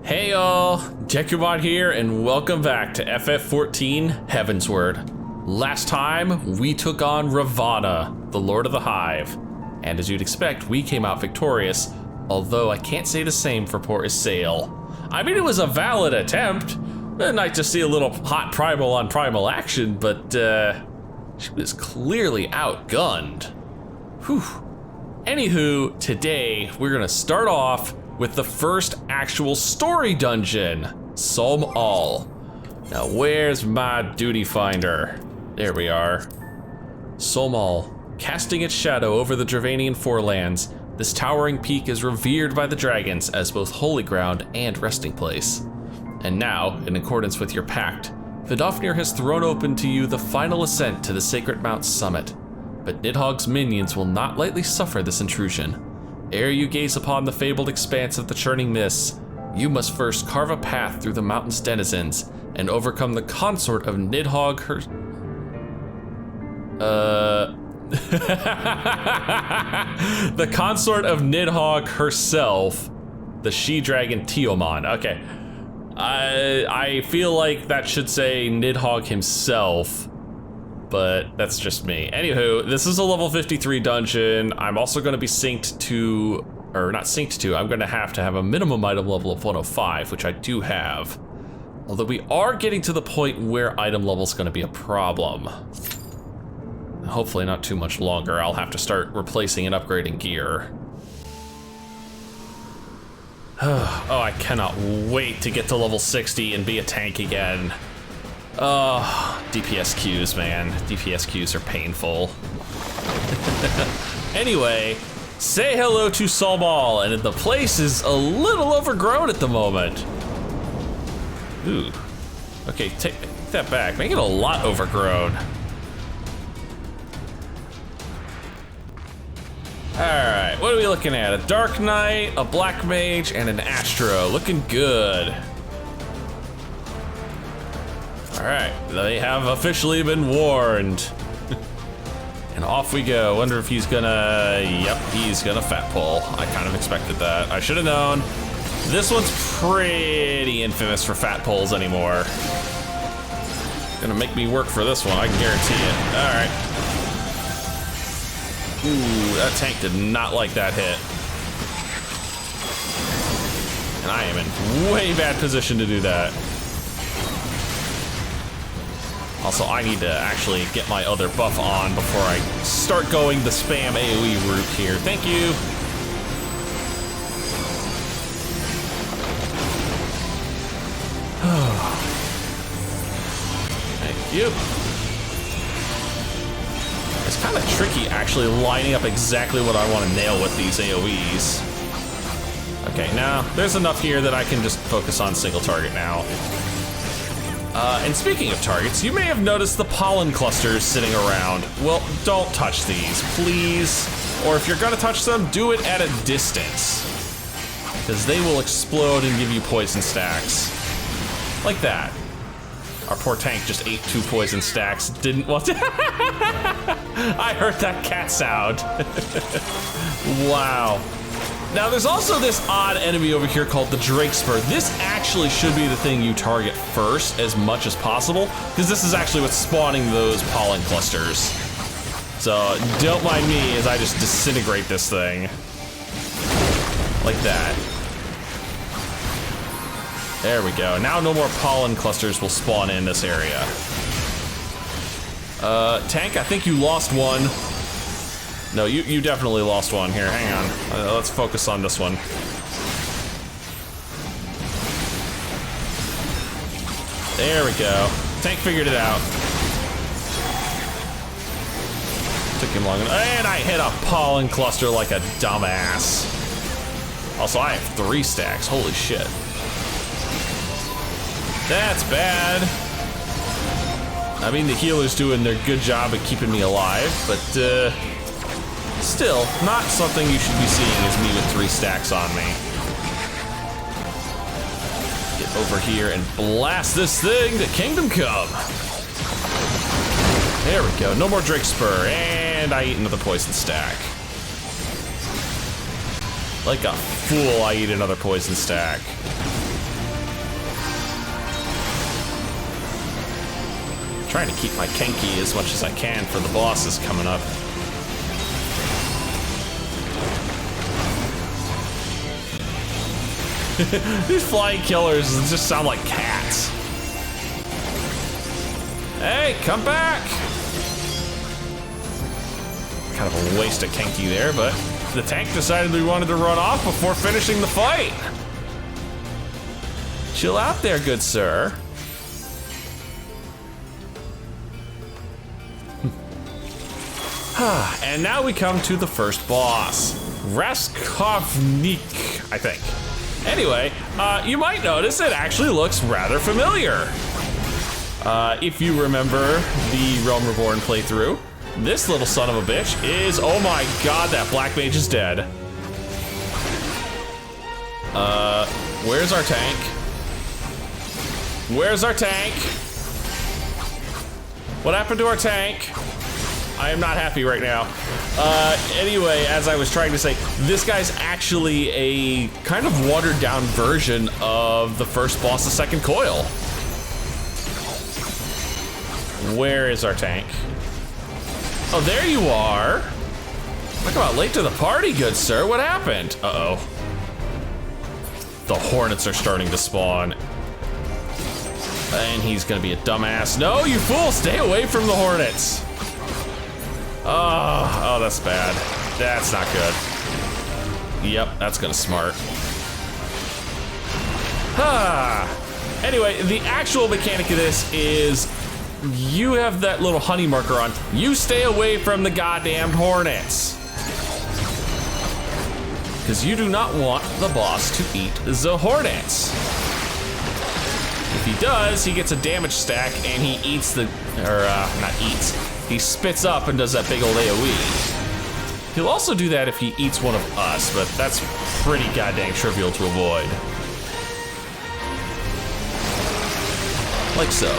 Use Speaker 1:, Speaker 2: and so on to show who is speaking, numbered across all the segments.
Speaker 1: Hey y'all, Dekumon here and welcome back to FF14 Heavensward. Last time, we took on Ravana, the Lord of the Hive. And as you'd expect, we came out victorious, although I can't say the same for poor Isael. I mean, it was a valid attempt. Nice to see a little hot primal on primal action, but she was clearly outgunned. Whew. Anywho, today we're gonna start off with the first actual story dungeon, Sohm. Now where's my duty finder? There we are. Sohm, casting its shadow over the Dravanian forelands, this towering peak is revered by the dragons as both holy ground and resting place. And now, in accordance with your pact, Vidofnir has thrown open to you the final ascent to the Sacred Mount's summit. But Nidhogg's minions will not lightly suffer this intrusion. Ere you gaze upon the fabled expanse of the churning mists, you must first carve a path through the mountain's denizens and overcome the consort of Nidhogg the consort of Nidhogg herself, the she-dragon Tioman. Okay, I feel like that should say Nidhogg himself, but that's just me. Anywho, this is a level 53 dungeon. I'm also gonna be synced to, or not synced to, I'm gonna have to have a minimum item level of 105, which I do have. Although we are getting to the point where item level is gonna be a problem. Hopefully not too much longer. I'll have to start replacing and upgrading gear. Oh, I cannot wait to get to level 60 and be a tank again. Oh, DPS queues, man. DPS queues are painful. Anyway, say hello to Sohm, and the place is a little overgrown at the moment. Ooh. Okay, take that back. Make it a lot overgrown. Alright, what are we looking at? A Dark Knight, a Black Mage, and an Astro. Looking good. Alright, they have officially been warned. And off we go. Wonder if he's gonna, yep, he's gonna fat pull. I kind of expected that. I should have known. This one's pretty infamous for fat pulls anymore. Gonna make me work for this one, I can guarantee it. Alright. Ooh, that tank did not like that hit. And I am in way bad position to do that. Also, I need to actually get my other buff on before I start going the spam AoE route here. Thank you. Thank you. It's kind of tricky actually lining up exactly what I want to nail with these AoEs. Okay, now there's enough here that I can just focus on single target now. And speaking of targets, you may have noticed the pollen clusters sitting around. Well, don't touch these, please. Or if you're gonna touch them, do it at a distance, because they will explode and give you poison stacks. Like that. Our poor tank just ate 2 poison stacks, didn't want to. I heard that cat sound. Wow. Now there's also this odd enemy over here called the Drakespur. This actually should be the thing you target first as much as possible, because this is actually what's spawning those pollen clusters. So don't mind me as I just disintegrate this thing. Like that. There we go. Now no more pollen clusters will spawn in this area. Tank, I think you lost one. No, you definitely lost one. Here, hang on. Let's focus on this one. There we go. Tank figured it out. Took him long enough. And I hit a pollen cluster like a dumbass. Also, I have 3 stacks. Holy shit. That's bad. I mean, the healer's doing their good job at keeping me alive, but still, not something you should be seeing as me with 3 stacks on me. Get over here and blast this thing to Kingdom Come. There we go, no more Drakespur, and I eat another poison stack. Like a fool, I eat another poison stack. trying to keep my Kenki as much as I can for the bosses coming up. These flying killers just sound like cats. Hey, come back! Kind of a waste of Kenki there, but the tank decided we wanted to run off before finishing the fight. Chill out there, good sir. And now we come to the first boss, Raskovnik, I think. Anyway, you might notice it actually looks rather familiar. If you remember the Realm Reborn playthrough, this little son of a bitch is, oh my god, that black mage is dead. Where's our tank? Where's our tank? What happened to our tank? I am not happy right now. Anyway, as I was trying to say, this guy's actually a kind of watered down version of the first boss of Second Coil. Where is our tank? Oh, there you are. Talk about late to the party, good sir. What happened? Uh-oh. The hornets are starting to spawn. And he's gonna be a dumbass. No, you fool, stay away from the hornets. Oh, that's bad. That's not good. Yep, that's gonna smart. Anyway, the actual mechanic of this is you have that little honey marker on. You stay away from the goddamn hornets. Because you do not want the boss to eat the hornets. If he does, he gets a damage stack and he eats the, not eats. He spits up and does that big old AoE. He'll also do that if he eats one of us, but that's pretty goddamn trivial to avoid. Like so.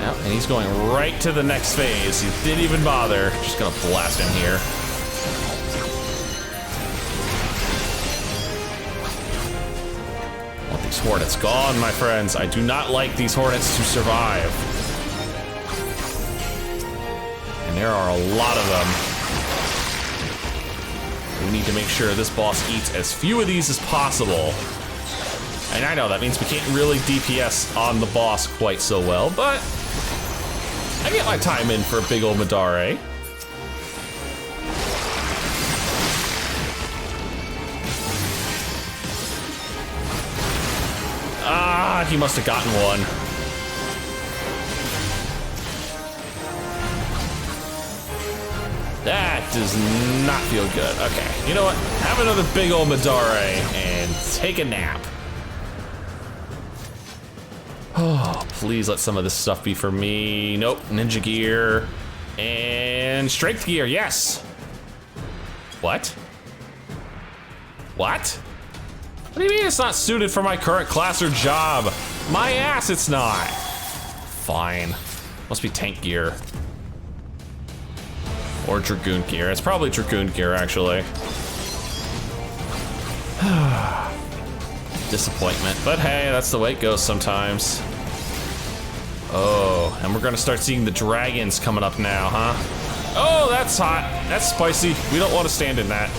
Speaker 1: Yep, and he's going right to the next phase. He didn't even bother. Just gonna blast him here. I want these hornets gone, my friends. I do not like these hornets to survive. And there are a lot of them. We need to make sure this boss eats as few of these as possible. And I know that means we can't really DPS on the boss quite so well, but I get my time in for a big old Madare. Ah, he must have gotten one. That does not feel good. Okay, you know what? Have another big old Madare and take a nap. Oh, please let some of this stuff be for me. Nope, ninja gear and strength gear, yes. What? What? What do you mean it's not suited for my current class or job? My ass, it's not. Fine, must be tank gear. Or Dragoon gear, it's probably Dragoon gear actually. Disappointment, but hey, that's the way it goes sometimes. Oh, and we're gonna start seeing the dragons coming up now, huh? Oh, that's hot, that's spicy. We don't want to stand in that.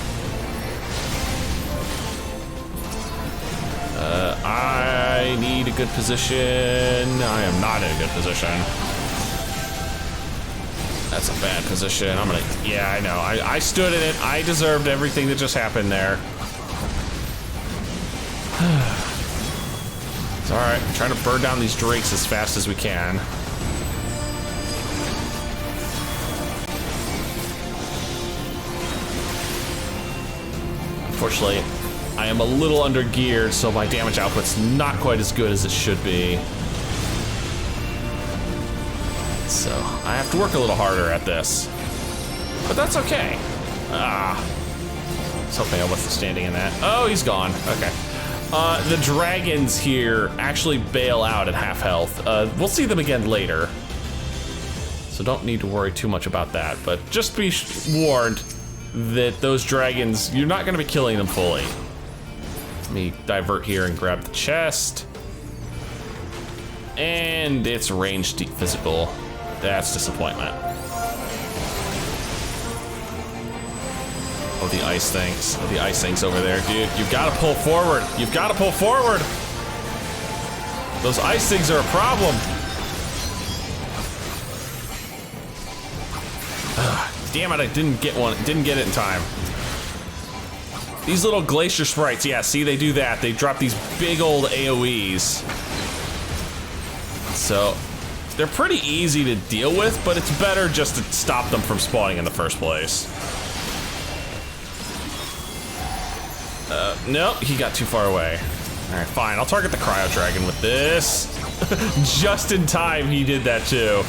Speaker 1: I need a good position. I am not in a good position. That's a bad position. I'm gonna, yeah, I know. I stood in it. I deserved everything that just happened there. It's all right. I'm trying to burn down these drakes as fast as we can. Unfortunately, I am a little under geared, so my damage output's not quite as good as it should be. So I have to work a little harder at this, but that's okay. I was hoping I wasn't standing in that. Oh, he's gone. Okay. The dragons here actually bail out at half health. We'll see them again later, so don't need to worry too much about that. But just be warned that those dragons, you're not going to be killing them fully. Let me divert here and grab the chest. And it's ranged physical. That's disappointment. Oh, the ice things. Oh, the ice things over there, dude. You've got to pull forward. You've got to pull forward. Those ice things are a problem. Ugh, damn it, I didn't get one. Didn't get it in time. These little glacier sprites, yeah, see, they do that. They drop these big old AoEs. So, they're pretty easy to deal with, but it's better just to stop them from spawning in the first place. Nope, he got too far away. All right, fine, I'll target the Cryo Dragon with this. Just in time, he did that too.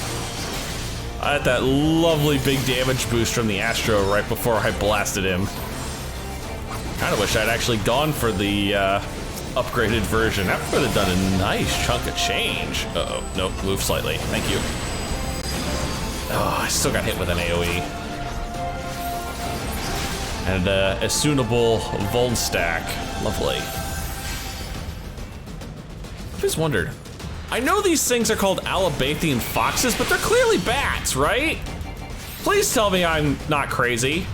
Speaker 1: I had that lovely big damage boost from the Astro right before I blasted him. Kinda wish I'd actually gone for the upgraded version. That would have done a nice chunk of change. Uh-oh, nope, move slightly, thank you. Oh, I still got hit with an AoE. And a suitable Vuln stack, lovely. I just wondered, I know these things are called Alabathian foxes, but they're clearly bats, right? Please tell me I'm not crazy.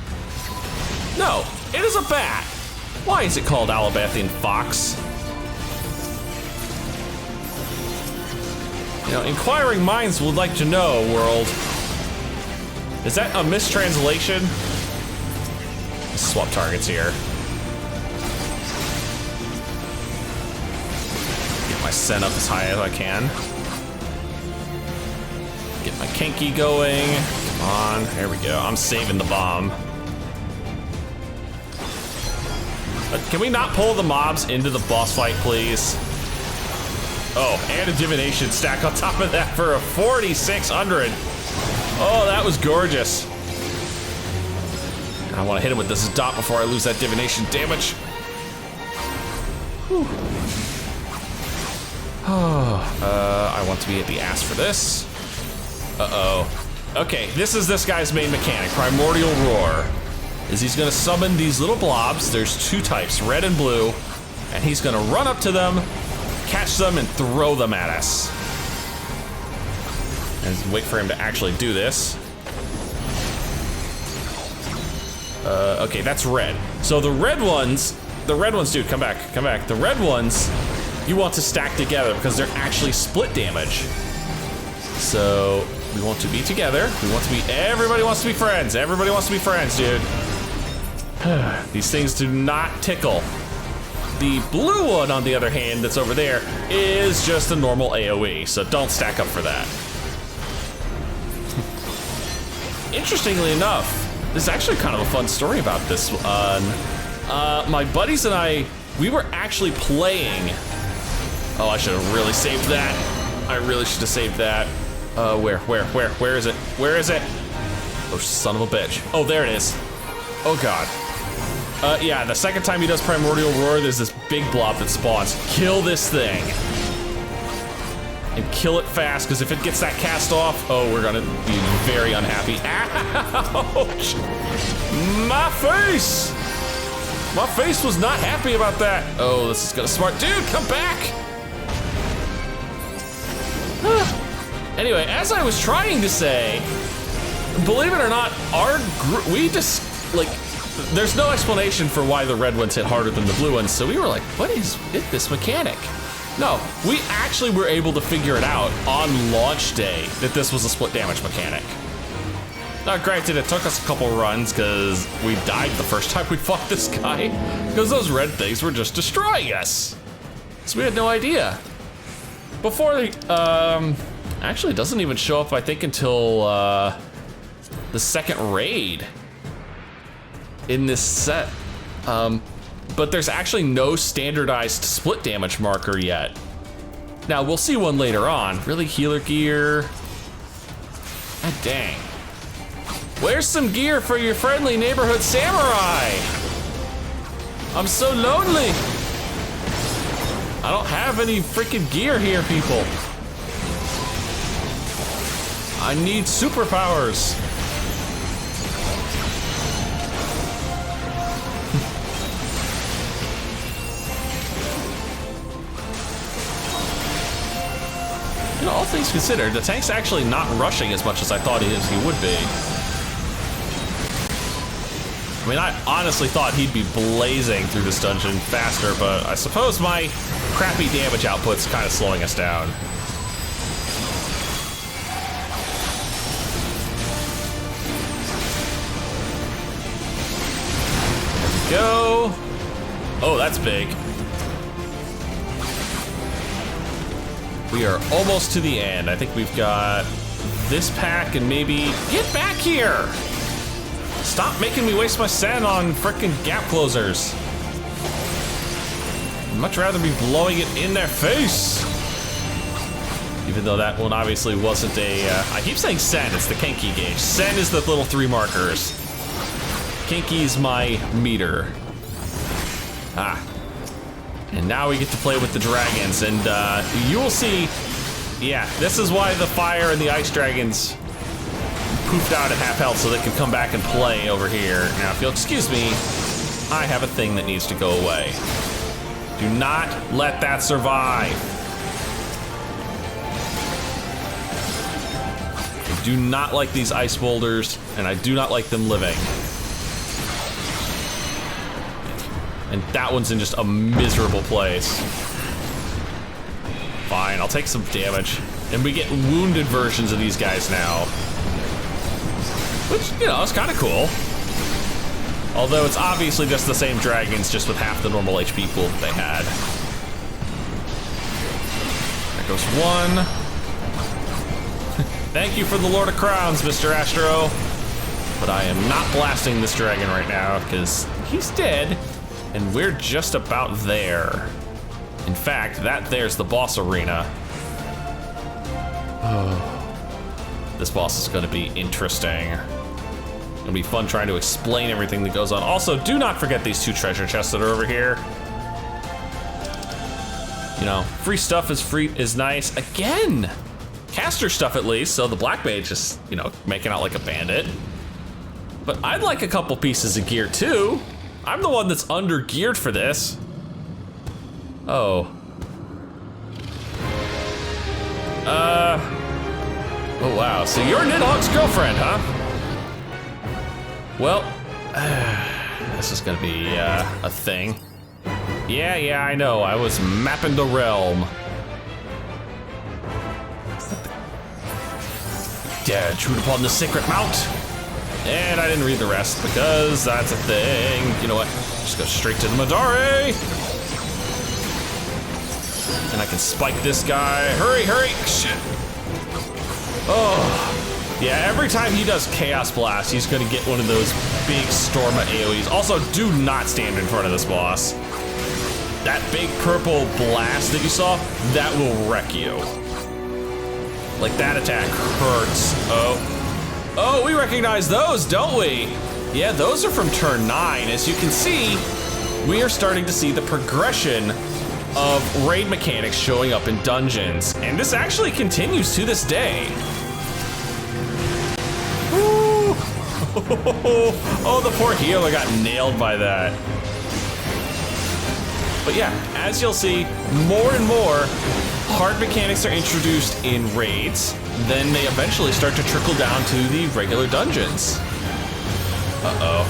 Speaker 1: No, it is a bat. Why is it called Alabathian fox? You know, inquiring minds would like to know, world. Is that a mistranslation? Let's swap targets here. Get my Sen up as high as I can. Get my Kenki going. Come on, there we go. I'm saving the bomb. Can we not pull the mobs into the boss fight, please? Oh, and a divination stack on top of that for a 4,600. Oh, that was gorgeous. I want to hit him with this dot before I lose that divination damage. Whew. I want to be at the ass for this. Uh-oh. Okay, this is this guy's main mechanic, Primordial Roar. Is he's gonna summon these little blobs. There's two types, red and blue, and he's gonna run up to them, catch them, and throw them at us. And wait for him to actually do this. Okay, that's red. So the red ones, dude, come back. The red ones, you want to stack together because they're actually split damage. So we want to be together. Everybody wants to be friends. Everybody wants to be friends, dude. These things do not tickle. The blue one, on the other hand, that's over there, is just a normal AoE, so don't stack up for that. Interestingly enough, there's actually kind of a fun story about this one. My buddies and I, we were actually playing. Oh, I should have really saved that. I really should have saved that. Where is it? Where is it? Oh, son of a bitch. Oh, there it is. Oh, God. Yeah, the second time he does Primordial Roar, there's this big blob that spawns. Kill this thing. And kill it fast, because if it gets that cast off, oh, we're gonna be very unhappy. Ouch! My face! My face was not happy about that. Oh, this is gonna smart. Dude, come back! Anyway, as I was trying to say, believe it or not, our group, we just, like, there's no explanation for why the red ones hit harder than the blue ones, so we were like, what is this mechanic? No, we actually were able to figure it out on launch day that this was a split damage mechanic. Now, granted, it took us a couple runs because we died the first time we fought this guy because those red things were just destroying us. So we had no idea. Before the, actually, it doesn't even show up, I think, until the second raid in this set. But there's actually no standardized split damage marker yet. Now, we'll see one later on. Really, healer gear? God dang. Where's some gear for your friendly neighborhood samurai? I'm so lonely. I don't have any freaking gear here, people. I need superpowers. things considered, the tank's actually not rushing as much as I thought he would be. I mean, I honestly thought he'd be blazing through this dungeon faster, but I suppose my crappy damage output's kind of slowing us down. There we go. Oh, that's big. We are almost to the end. I think we've got this pack and maybe... Get back here! Stop making me waste my sen on frickin' gap closers. I'd much rather be blowing it in their face. Even though that one obviously wasn't a... I keep saying sen, it's the Kenki gauge. Sen is the little 3 markers. Kenki's my meter. Ah. And now we get to play with the dragons, and you will see, yeah, this is why the fire and the ice dragons poofed out at half health so they could come back and play over here. Now, if you'll excuse me, I have a thing that needs to go away. Do not let that survive. I do not like these ice boulders, and I do not like them living. And that one's in just a miserable place. Fine, I'll take some damage. And we get wounded versions of these guys now. Which, you know, is kind of cool. Although it's obviously just the same dragons, just with half the normal HP pool that they had. There goes one. Thank you for the Lord of Crowns, Mr. Astro. But I am not blasting this dragon right now, because he's dead. And we're just about there. In fact, that there's the boss arena. Oh, this boss is gonna be interesting. It'll be fun trying to explain everything that goes on. Also, do not forget these 2 treasure chests that are over here. You know, free stuff is nice. Again, caster stuff at least, so the black mage is, you know, making out like a bandit. But I'd like a couple pieces of gear too. I'm the one that's under-geared for this. Oh. Oh wow, so you're Nidhogg's girlfriend, huh? Well, this is gonna be a thing. Yeah, I know, I was mapping the realm. Dare intrude upon the sacred mount. And I didn't read the rest because that's a thing. You know what? Just go straight to the Madare. And I can spike this guy. Hurry! Shit. Oh. Yeah, every time he does Chaos Blast, he's gonna get one of those big Storma AoEs. Also, do not stand in front of this boss. That big purple blast that you saw, that will wreck you. Like, that attack hurts. Oh, we recognize those, don't we? Yeah, those are from turn 9. As you can see, we are starting to see the progression of raid mechanics showing up in dungeons. And this actually continues to this day. Woo! Oh, the poor healer got nailed by that. But yeah, as you'll see, more and more hard mechanics are introduced in raids. Then they eventually start to trickle down to the regular dungeons. Uh-oh.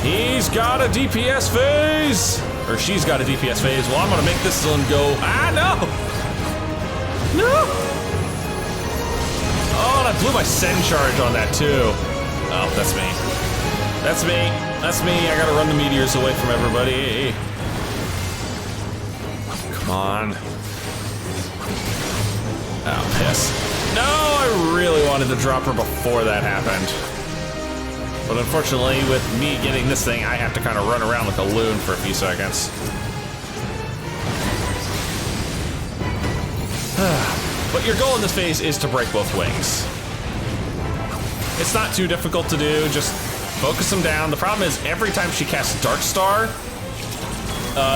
Speaker 1: He's got a DPS phase! Or she's got a DPS phase. Well, I'm gonna make this one go, no! No! Oh, and I blew my send charge on that too. Oh, that's me. That's me. I gotta run the meteors away from everybody. Come on. Oh, piss. No, I really wanted to drop her before that happened. But unfortunately, with me getting this thing, I have to kind of run around like a loon for a few seconds. But your goal in this phase is to break both wings. It's not too difficult to do, just focus them down. The problem is, every time she casts Dark Star,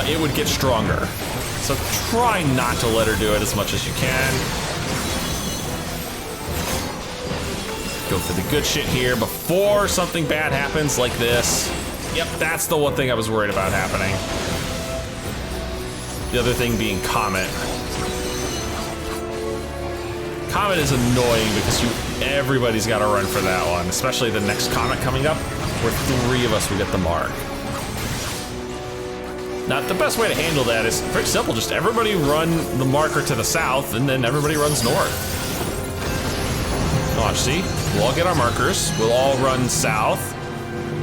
Speaker 1: it would get stronger. So try not to let her do it as much as you can. Go for the good shit here before something bad happens like this. Yep, that's the one thing I was worried about happening. The other thing being Comet. Comet is annoying because everybody's got to run for that one, especially the next comet coming up, where 3 of us will get the mark. Now, the best way to handle that is pretty simple. Just everybody run the marker to the south, and then everybody runs north. Watch, see? We'll all get our markers. We'll all run south.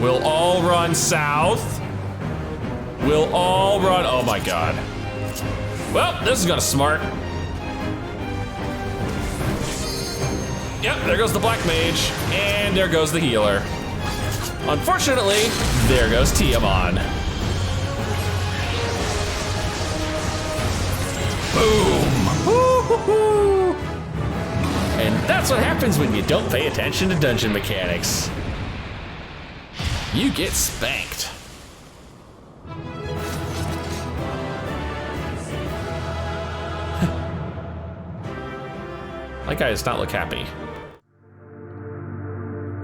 Speaker 1: We'll all run south. We'll all run, oh my God. Well, this is gonna smart. Yep, there goes the black mage, and there goes the healer. Unfortunately, there goes Tioman. Boom! Woo-hoo-hoo. And that's what happens when you don't pay attention to dungeon mechanics. You get spanked. That guy does not look happy.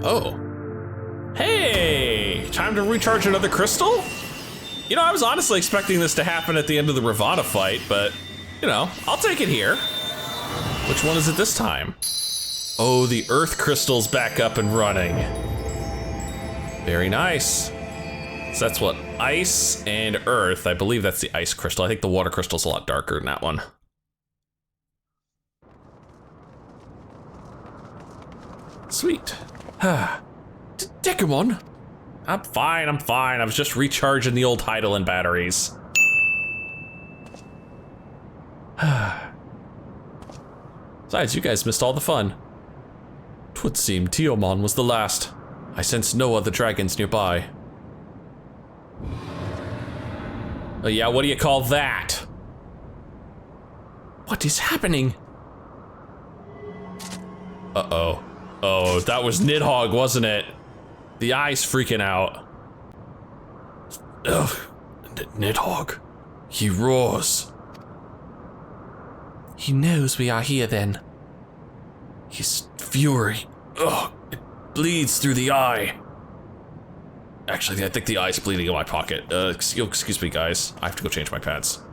Speaker 1: Oh. Hey! Time to recharge another crystal? You know, I was honestly expecting this to happen at the end of the Ravana fight, but, you know, I'll take it here. Which one is it this time? Oh, the earth crystal's back up and running. Very nice. So that's what, ice and earth. I believe that's the ice crystal. I think the water crystal's a lot darker than that one. Sweet. Dekumon? I'm fine, I'm fine. I was just recharging the old Heidelin batteries. Besides, you guys missed all the fun. 'Twould seem Tioman was the last. I sense no other dragons nearby. Oh yeah, what do you call that? What is happening? Uh-oh. Oh, that was Nidhogg, wasn't it? The eye's freaking out. Ugh, Nidhogg. He roars. He knows we are here then. His fury. Ugh, it bleeds through the eye. Actually, I think the eye's bleeding in my pocket. Excuse me, guys. I have to go change my pants.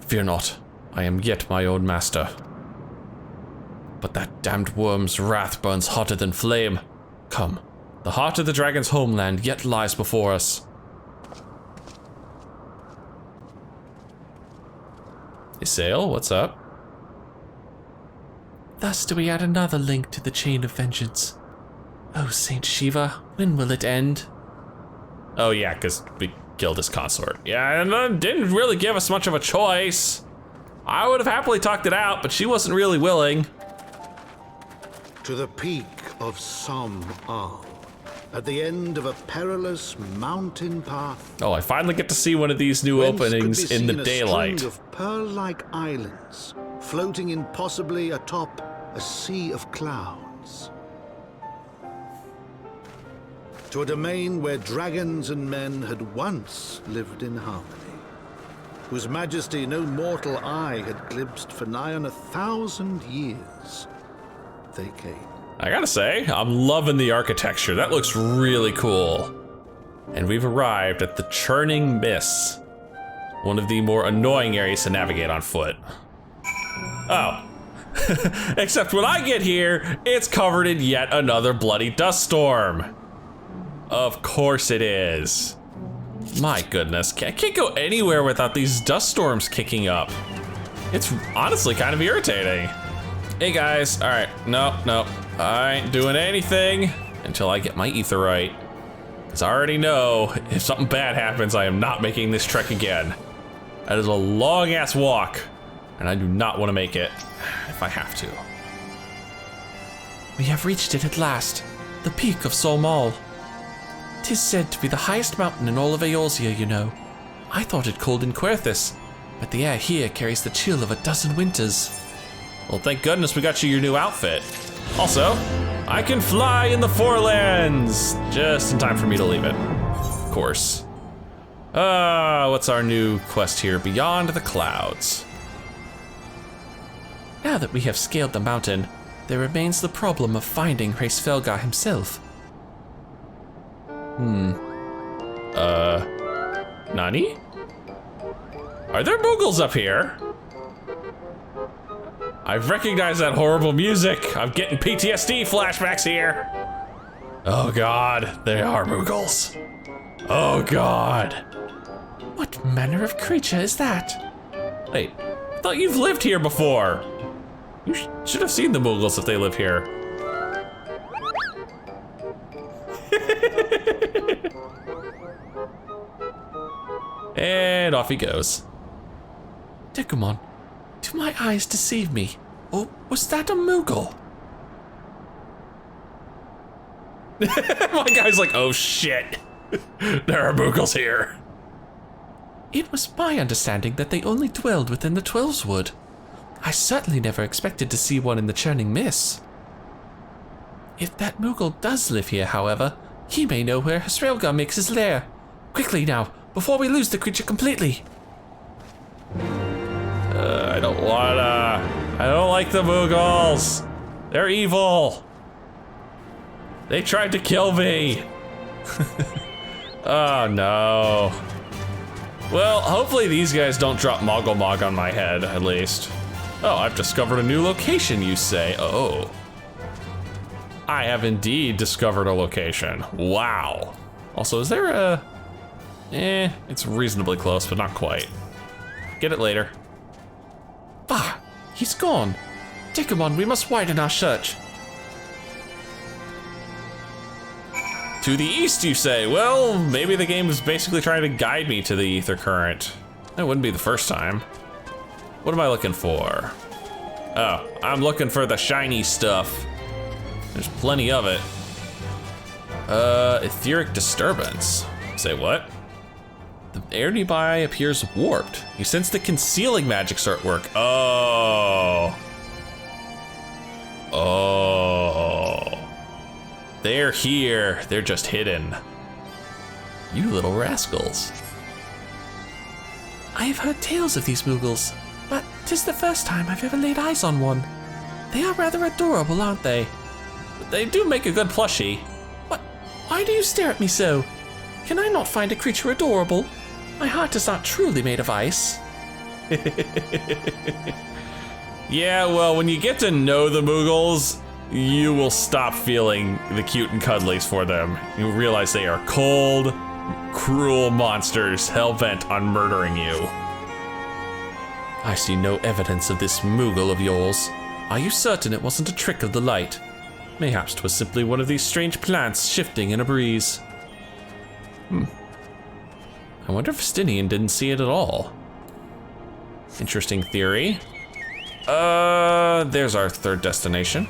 Speaker 1: Fear not. I am yet my own master. But that damned worm's wrath burns hotter than flame. Come. The heart of the dragon's homeland yet lies before us. Hey, Sail, what's up? Thus do we add another link to the chain of vengeance. Oh, Saint Shiva, when will it end? Oh yeah, because we killed his consort. Yeah, and didn't really give us much of a choice. I would have happily talked it out, but she wasn't really willing.
Speaker 2: To the peak of Sohm, at the end of a perilous mountain path.
Speaker 1: Oh, I finally get to see one of these new openings in the daylight.
Speaker 2: A string of pearl-like islands floating impossibly atop a sea of clouds. To a domain where dragons and men had once lived in harmony, whose majesty no mortal eye had glimpsed for nigh on 1,000 years. They came.
Speaker 1: I gotta say, I'm loving the architecture. That looks really cool. And we've arrived at the Churning Mists, one of the more annoying areas to navigate on foot. Oh. Except when I get here, it's covered in yet another bloody dust storm. Of course it is. My goodness, I can't go anywhere without these dust storms kicking up. It's honestly kind of irritating. Hey guys, all right, no, I ain't doing anything until I get my ether right. Because I already know if something bad happens, I am not making this trek again. That is a long ass walk, and I do not want to make it if I have to. We have reached it at last, the peak of Sohm. 'Tis said to be the highest mountain in all of Eorzea, you know. I thought it cold in Querthus, but the air here carries the chill of a dozen winters. Well, thank goodness we got you your new outfit. Also, I can fly in the Forelands, just in time for me to leave it. Of course. What's our new quest here? Beyond the Clouds. Now that we have scaled the mountain, there remains the problem of finding Hraesvelgar himself. Nani? Are there moogles up here? I recognize that horrible music. I'm getting PTSD flashbacks here. Oh God, they are moogles. Oh God.
Speaker 3: What manner of creature is that?
Speaker 1: Wait, I thought you've lived here before. You should have seen the moogles if they live here. And off he goes.
Speaker 3: Dekumon, do my eyes deceive me? Or was that a moogle?
Speaker 1: My guy's like, oh shit. There are moogles here.
Speaker 3: It was my understanding that they only dwelled within the Twelveswood. I certainly never expected to see one in the Churning Mists. If that moogle does live here, however, he may know where Hesrelgar makes his lair. Quickly now, before we lose the creature completely.
Speaker 1: I don't like the moogles. They're evil. They tried to kill me. Oh no. Well, hopefully these guys don't drop Moggle Mog on my head, at least. Oh, I've discovered a new location, you say. Oh. I have indeed discovered a location. Wow. Also, is there a... it's reasonably close, but not quite. Get it later.
Speaker 3: Bah, he's gone. Dekumon, we must widen our search.
Speaker 1: To the east, you say? Well, maybe the game is basically trying to guide me to the ether current. That wouldn't be the first time. What am I looking for? Oh, I'm looking for the shiny stuff. There's plenty of it. Etheric disturbance. Say what? The air nearby appears warped. You sense the concealing magics are at work. Oh. Oh. They're here. They're just hidden. You little rascals.
Speaker 3: I have heard tales of these moogles, but 'tis the first time I've ever laid eyes on one. They are rather adorable, aren't they?
Speaker 1: They do make a good plushie.
Speaker 3: What? Why do you stare at me so? Can I not find a creature adorable? My heart is not truly made of ice.
Speaker 1: Yeah, well, when you get to know the moogles, you will stop feeling the cute and cuddlies for them. You'll realize they are cold, cruel monsters hell-bent on murdering you.
Speaker 3: I see no evidence of this moogle of yours. Are you certain it wasn't a trick of the light? Mayhaps 'twas simply one of these strange plants shifting in a breeze.
Speaker 1: I wonder if Stinian didn't see it at all. Interesting theory. There's our third destination.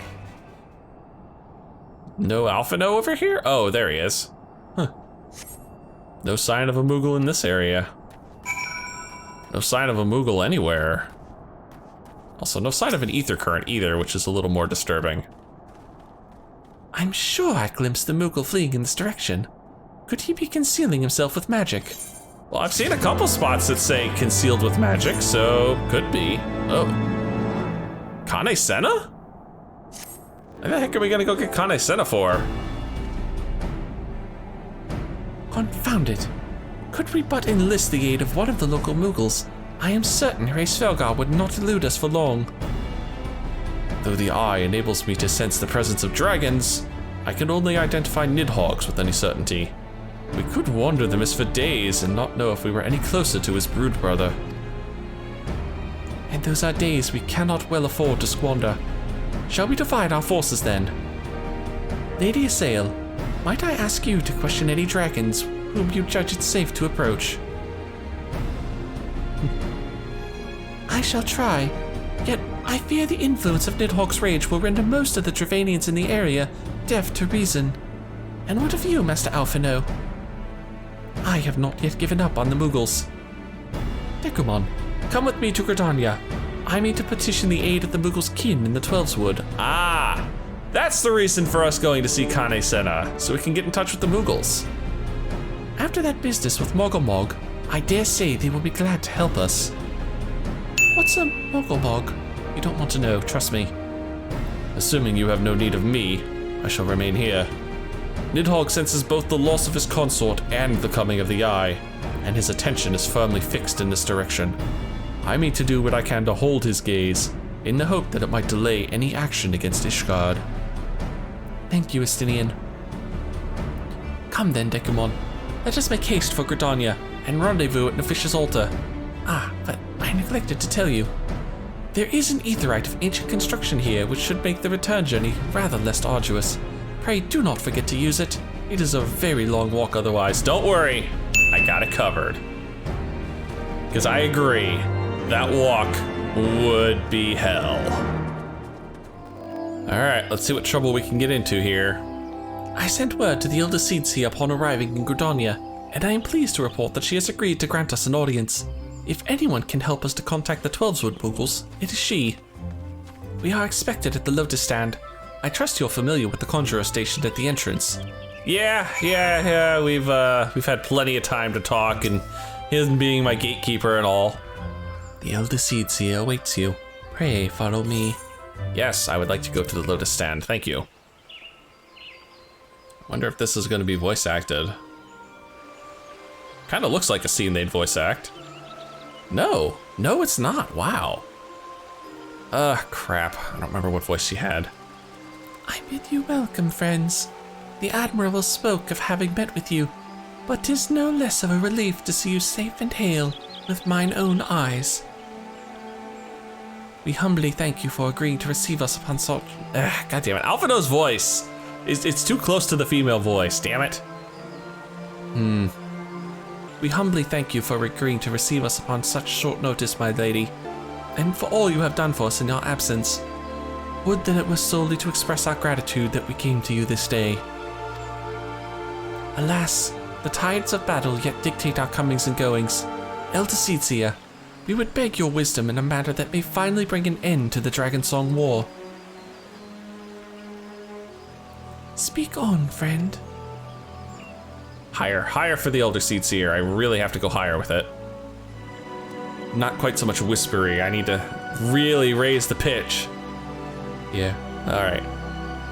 Speaker 1: No Alphino over here? Oh, there he is. Huh. No sign of a moogle in this area. No sign of a moogle anywhere. Also, no sign of an ether current either, which is a little more disturbing.
Speaker 3: I'm sure I glimpsed the moogle fleeing in this direction. Could he be concealing himself with magic?
Speaker 1: Well, I've seen a couple spots that say concealed with magic, so could be. Oh. Kane Senna? What the heck are we gonna go get Kane Senna for?
Speaker 3: Confound it. Could we but enlist the aid of one of the local moogles, I am certain Hesrelgar would not elude us for long.
Speaker 1: Though the eye enables me to sense the presence of dragons, I can only identify nidhogg's with any certainty. We could wander the mist for days and not know if we were any closer to his brood brother.
Speaker 3: And those are days we cannot well afford to squander. Shall we divide our forces then? Lady Asael, might I ask you to question any dragons whom you judge it safe to approach? I shall try, yet I fear the influence of Nidhogg's rage will render most of the Dravanians in the area deaf to reason. And what of you, Master Alphino? I have not yet given up on the moogles. Dekumon, come with me to Gridania. I mean to petition the aid of the moogles' kin in the Twelveswood.
Speaker 1: Ah, that's the reason for us going to see Kane Senna, so we can get in touch with the moogles.
Speaker 3: After that business with Moggle Mog, I dare say they will be glad to help us. What's a Moggle Mog? You don't want to know, trust me.
Speaker 1: Assuming you have no need of me, I shall remain here. Nidhogg senses both the loss of his consort and the coming of the Eye, and his attention is firmly fixed in this direction. I mean to do what I can to hold his gaze,
Speaker 3: in the hope that it might delay any action against Ishgard. Thank you, Estinian. Come then, Dekumon. Let us make haste for Gridania and rendezvous at Nefish's altar. Ah, but I neglected to tell you. There is an aetheryte of ancient construction here which should make the return journey rather less arduous. Pray do not forget to use it. It is a very long walk otherwise.
Speaker 1: Don't worry, I got it covered. Because I agree, that walk would be hell. Alright, let's see what trouble we can get into here.
Speaker 3: I sent word to the Elder Seedseer upon arriving in Gridania, and I am pleased to report that she has agreed to grant us an audience. If anyone can help us to contact the Twelveswood moogles, it is she. We are expected at the Lotus Stand. I trust you're familiar with the conjurer stationed at the entrance.
Speaker 1: Yeah, we've had plenty of time to talk, and him being my gatekeeper and all.
Speaker 3: The Elder Seedseer awaits you. Pray follow me.
Speaker 1: Yes, I would like to go to the Lotus Stand, thank you. Wonder if this is going to be voice acted. Kind of looks like a scene they'd voice act. No, it's not, wow. Crap, I don't remember what voice she had.
Speaker 3: I bid you welcome, friends. The Admiral spoke of having met with you, but 'tis no less of a relief to see you safe and hale with mine own eyes. We humbly thank you for agreeing to receive us upon such...
Speaker 1: God damn it, Alphinaud's voice! It's too close to the female voice, damn it.
Speaker 3: We humbly thank you for agreeing to receive us upon such short notice, my lady, and for all you have done for us in our absence. Would that it were solely to express our gratitude that we came to you this day. Alas, the tides of battle yet dictate our comings and goings. Elder Seedseer, we would beg your wisdom in a matter that may finally bring an end to the Dragonsong War. Speak on, friend.
Speaker 1: Higher for the Elder Seedseer. I really have to go higher with it. Not quite so much whispery. I need to really raise the pitch. Yeah, alright.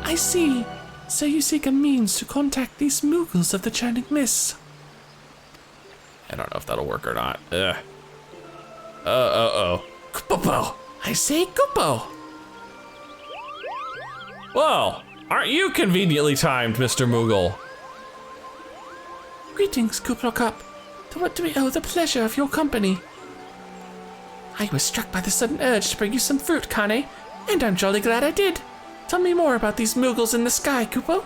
Speaker 3: I see. So you seek a means to contact these moogles of the Churning Mists.
Speaker 1: I don't know if that'll work or not. Uh-oh.
Speaker 3: Kupo! I say Kupo!
Speaker 1: Whoa! Aren't you conveniently timed, Mr. Moogle?
Speaker 3: Greetings, Kupo-Cup. To what do we owe the pleasure of your company? I was struck by the sudden urge to bring you some fruit, Kane, and I'm jolly glad I did. Tell me more about these moogles in the sky, Kupo.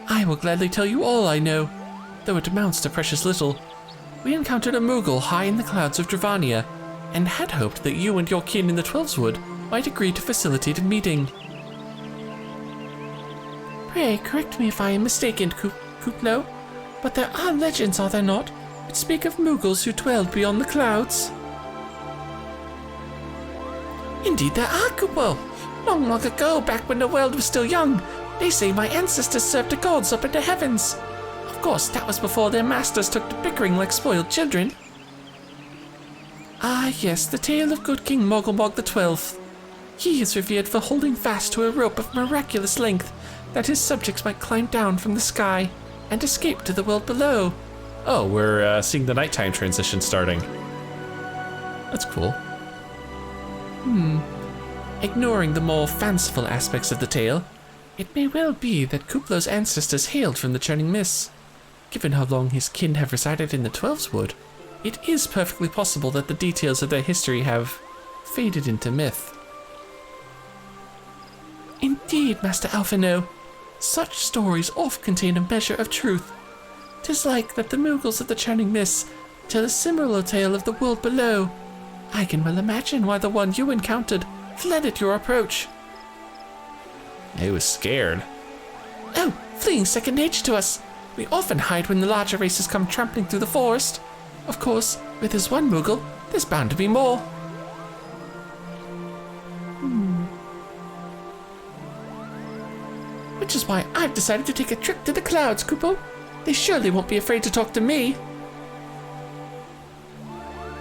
Speaker 3: I will gladly tell you all I know, though it amounts to precious little. We encountered a moogle high in the clouds of Dravania, and had hoped that you and your kin in the Twelveswood might agree to facilitate a meeting. Pray, correct me if I am mistaken, Kuplo, but there are legends, are there not, which speak of moogles who dwelled beyond the clouds? Indeed there are, Kupo. Long, long ago, back when the world was still young, they say my ancestors served the gods up in the heavens. Of course, that was before their masters took to bickering like spoiled children. Ah yes, the tale of good King Mogglebog XII. He is revered for holding fast to a rope of miraculous length, that his subjects might climb down from the sky and escape to the world below.
Speaker 1: Oh, we're seeing the nighttime transition starting. That's cool.
Speaker 3: Ignoring the more fanciful aspects of the tale, it may well be that Kuplo's ancestors hailed from the Churning Mists. Given how long his kin have resided in the Twelveswood, it is perfectly possible that the details of their history have faded into myth. Indeed, Master Alphino, such stories oft contain a measure of truth. 'Tis like that the moogles of the Churning Mists tell a similar tale of the world below. I can well imagine why the one you encountered fled at your approach.
Speaker 1: He was scared.
Speaker 3: Oh, fleeing second nature to us. We often hide when the larger races come trampling through the forest. Of course, with this one moogle, there's bound to be more. Which is why I've decided to take a trip to the clouds, Kupo. They surely won't be afraid to talk to me.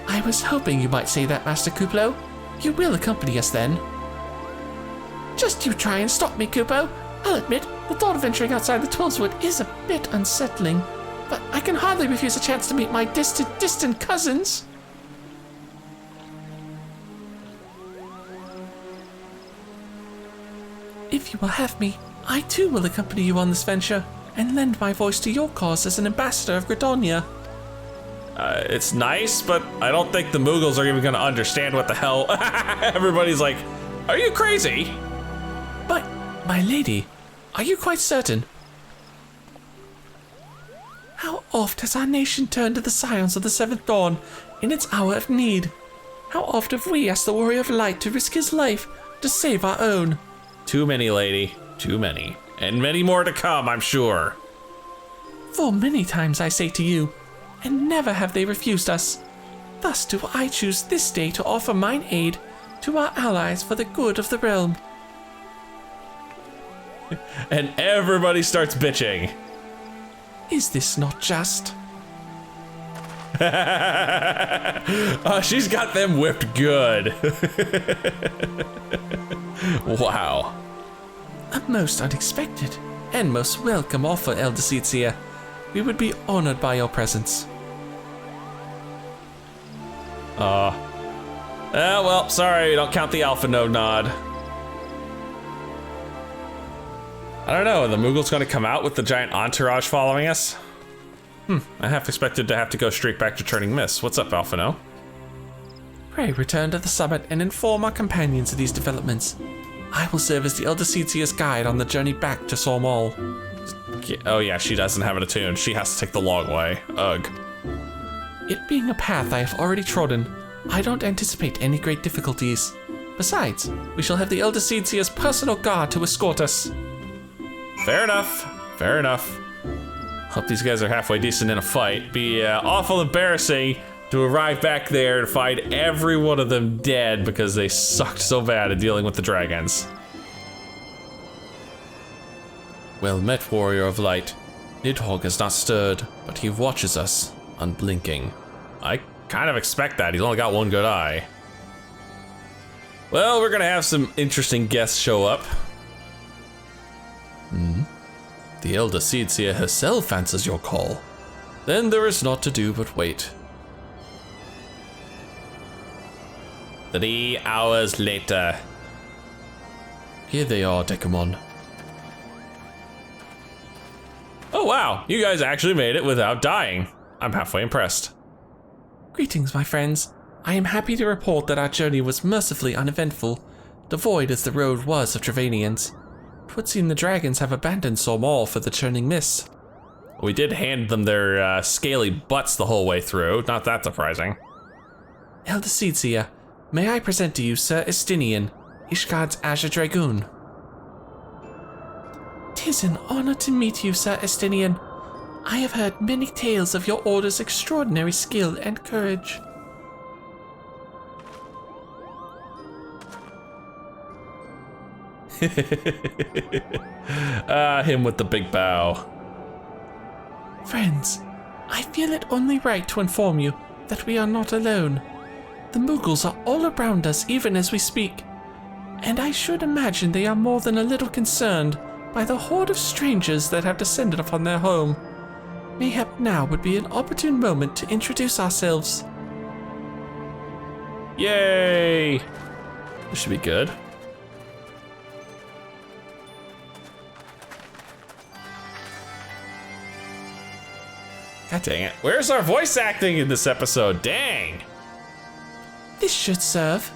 Speaker 3: I was hoping you might say that, Master Kuplo. You will accompany us then. Just you try and stop me, Kupo. I'll admit, the thought of venturing outside the Twelveswood is a bit unsettling, but I can hardly refuse a chance to meet my distant cousins. If you will have me, I too will accompany you on this venture and lend my voice to your cause as an ambassador of Gridania.
Speaker 1: It's nice, but I don't think the moogles are even gonna understand what the hell. Everybody's like, are you crazy?
Speaker 3: But, my lady, are you quite certain? How oft has our nation turned to the scions of the Seventh Dawn in its hour of need? How oft have we asked the Warrior of Light to risk his life to save our own?
Speaker 1: Too many, lady. Too many. And many more to come, I'm sure.
Speaker 3: For many times I say to you, and never have they refused us. Thus do I choose this day to offer mine aid to our allies for the good of the realm.
Speaker 1: And everybody starts bitching.
Speaker 3: Is this not just?
Speaker 1: Oh, she's got them whipped good. Wow.
Speaker 3: A most unexpected and most welcome offer, Elder Seetsia. We would be honored by your presence.
Speaker 1: Well, sorry, don't count the alpha node nod. I don't know, are the moogles gonna come out with the giant entourage following us? I half expected to have to go straight back to turning mist. What's up, Alphino?
Speaker 3: Pray return to the summit and inform our companions of these developments. I will serve as the Elder Seetsia's guide on the journey back to Sohm.
Speaker 1: Oh yeah, she doesn't have an attune. She has to take the long way. Ugh.
Speaker 3: It being a path I have already trodden, I don't anticipate any great difficulties. Besides, we shall have the Elder Seetsia's personal guard to escort us.
Speaker 1: Fair enough. Fair enough. Hope these guys are halfway decent in a fight. Be awful embarrassing to arrive back there and find every one of them dead because they sucked so bad at dealing with the dragons.
Speaker 3: Well met, Warrior of Light. Nidhogg has not stirred, but he watches us, unblinking.
Speaker 1: I kind of expect that. He's only got one good eye. Well, we're gonna have some interesting guests show up.
Speaker 3: The Elder Seetsia herself answers your call. Then there is naught to do but wait.
Speaker 1: 3 hours later.
Speaker 3: Here they are, Dekumon.
Speaker 1: Oh wow, you guys actually made it without dying. I'm halfway impressed.
Speaker 3: Greetings, my friends. I am happy to report that our journey was mercifully uneventful, devoid as the road was of Travanians. It would seem the dragons have abandoned Sohm for the churning mist.
Speaker 1: We did hand them their scaly butts the whole way through. Not that surprising.
Speaker 3: Elder Seetsia, may I present to you Sir Estinian, Ishgard's Azure Dragoon. 'Tis an honor to meet you, Sir Estinian. I have heard many tales of your order's extraordinary skill and courage.
Speaker 1: Him with the big bow.
Speaker 3: Friends, I feel it only right to inform you that we are not alone. The moogles are all around us even as we speak, and I should imagine they are more than a little concerned by the horde of strangers that have descended upon their home. Mayhap now would be an opportune moment to introduce ourselves.
Speaker 1: Yay! This should be good. God dang it. Where's our voice acting in this episode? Dang!
Speaker 3: This should serve.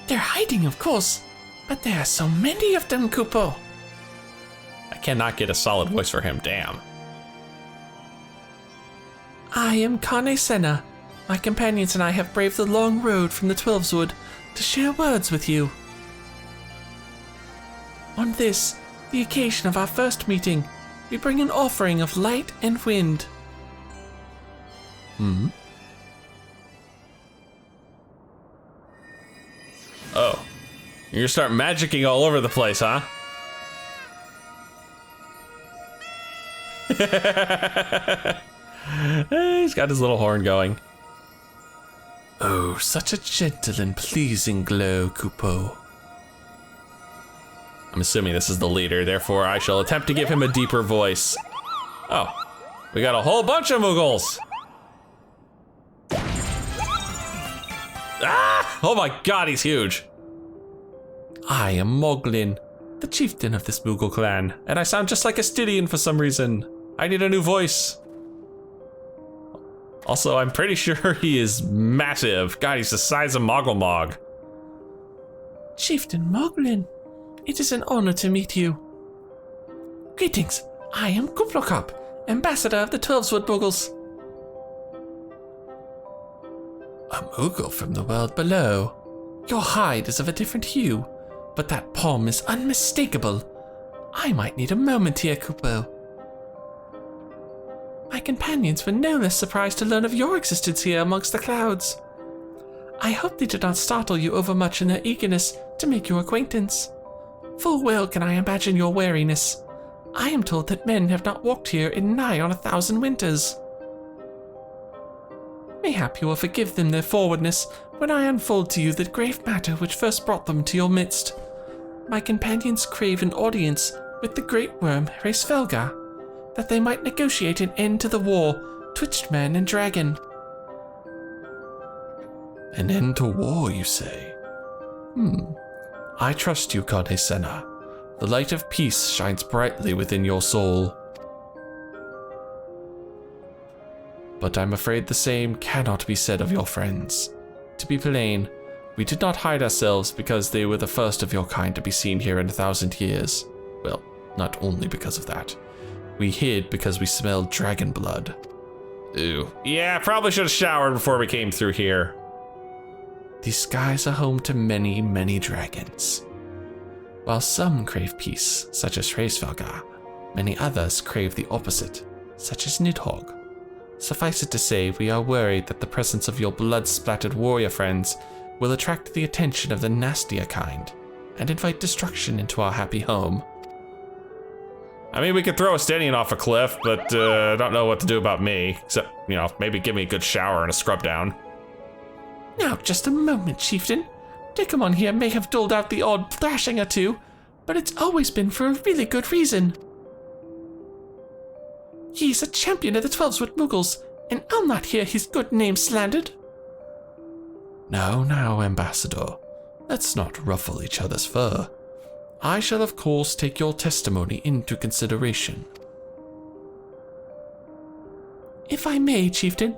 Speaker 3: They're hiding, of course, but there are so many of them, Kupo.
Speaker 1: I cannot get a solid voice for him, damn.
Speaker 3: I am Kane Senna. My companions and I have braved the long road from the Twelveswood to share words with you. On this, the occasion of our first meeting, we bring an offering of light and wind.
Speaker 1: Oh. You're gonna start magicking all over the place, huh? He's got his little horn going.
Speaker 3: Oh, such a gentle and pleasing glow, Kupo.
Speaker 1: I'm assuming this is the leader, therefore I shall attempt to give him a deeper voice. Oh, we got a whole bunch of moogles. Ah! Oh my god, he's huge.
Speaker 3: I am Moglin, the chieftain of this Moogle clan.
Speaker 1: And I sound just like a Stydian for some reason. I need a new voice. Also, I'm pretty sure he is massive. God, he's the size of Moggle.
Speaker 3: Chieftain Moglin, it is an honor to meet you. Greetings, I am Kuplokop, ambassador of the 12-Sword Moogles. A Moogle from the world below. Your hide is of a different hue, but that palm is unmistakable. I might need a moment here, Kupo. My companions were no less surprised to learn of your existence here amongst the clouds. I hope they did not startle you overmuch in their eagerness to make your acquaintance. Full well can I imagine your wariness. I am told that men have not walked here in nigh on 1,000 winters. Mayhap you will forgive them their forwardness when I unfold to you the grave matter which first brought them to your midst. My companions crave an audience with the great worm Rasvelga, that they might negotiate an end to the war twixt man and dragon.
Speaker 1: An end to war, you say?
Speaker 3: I trust you, Kane Senna. The light of peace shines brightly within your soul. But I'm afraid the same cannot be said of your friends. To be plain, we did not hide ourselves because they were the first of your kind to be seen here in 1,000 years. Well, not only because of that. We hid because we smelled dragon blood.
Speaker 1: Ew. Yeah, I probably should have showered before we came through here.
Speaker 3: These skies are home to many, many dragons. While some crave peace, such as Rasvelga, many others crave the opposite, such as Nidhogg. Suffice it to say, we are worried that the presence of your blood-splattered warrior friends will attract the attention of the nastier kind and invite destruction into our happy home.
Speaker 1: I mean, we could throw a Stydian off a cliff, but I don't know what to do about me, except, you know, maybe give me a good shower and a scrub down.
Speaker 3: Now, just a moment, chieftain. Dekumon here may have doled out the odd thrashing or two, but it's always been for a really good reason. He's a champion of the 12-Sword Moogles, and I'll not hear his good name slandered.
Speaker 1: Now, Ambassador. Let's not ruffle each other's fur. I shall, of course, take your testimony into consideration.
Speaker 3: If I may, chieftain,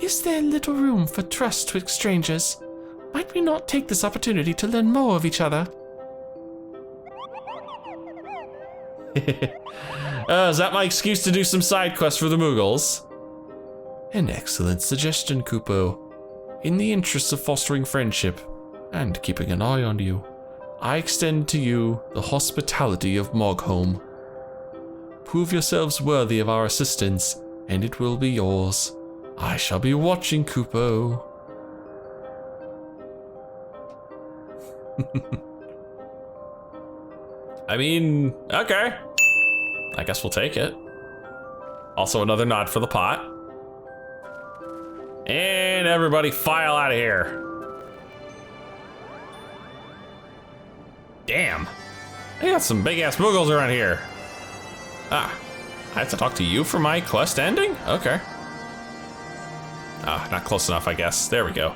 Speaker 3: is there little room for trust twixt strangers? Might we not take this opportunity to learn more of each other?
Speaker 1: Is that my excuse to do some side quests for the Moogles?
Speaker 3: An excellent suggestion, Kupo. In the interests of fostering friendship and keeping an eye on you, I extend to you the hospitality of Mogholm. Prove yourselves worthy of our assistance, and it will be yours. I shall be watching, Kupo.
Speaker 1: I mean, okay. I guess we'll take it. Also another nod for the pot. And everybody file out of here. Damn. I got some big ass Moogles around here. Ah, I have to talk to you for my quest ending? Okay. Ah, not close enough, I guess. There we go.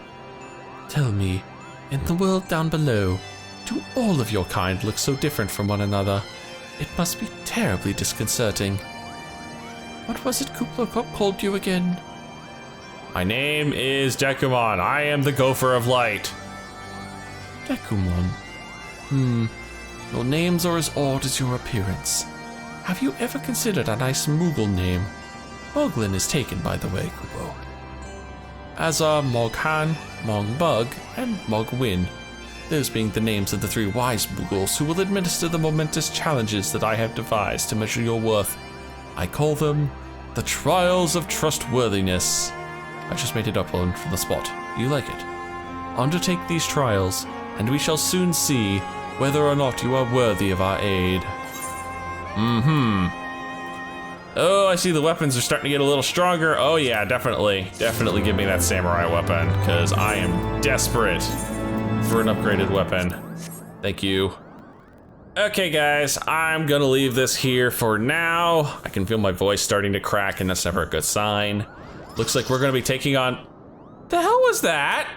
Speaker 3: Tell me, in the world down below, do all of your kind look so different from one another? It must be terribly disconcerting. What was it Kuplokop called you again?
Speaker 1: My name is Dekumon. I am the Gopher of Light.
Speaker 3: Dekumon. Your names are as odd as your appearance. Have you ever considered a nice Moogle name? Moglin is taken, by the way, Kupo. As are Moghan, Mongbug, and Mogwin, those being the names of the 3 wise Moogles who will administer the momentous challenges that I have devised to measure your worth. I call them the Trials of Trustworthiness. I just made it up on the spot. You like it? Undertake these trials, and we shall soon see whether or not you are worthy of our aid. Oh, I see the weapons are starting to get a little stronger. Oh yeah, definitely. Definitely give me that samurai weapon, because I am desperate for an upgraded weapon. Thank you. Okay guys, I'm gonna leave this here for now. I can feel my voice starting to crack, and that's never a good sign. Looks like we're gonna be taking on... The hell was that?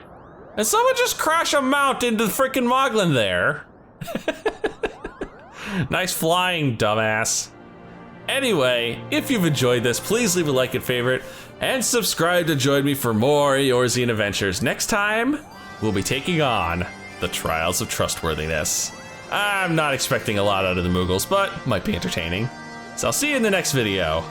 Speaker 1: And someone just crash a mount into the freaking Moglin there. Nice flying, dumbass. Anyway, if you've enjoyed this, please leave a like and favorite, and subscribe to join me for more Eorzean adventures. Next time, we'll be taking on the Trials of Trustworthiness. I'm not expecting a lot out of the Moogles, but might be entertaining. So I'll see you in the next video.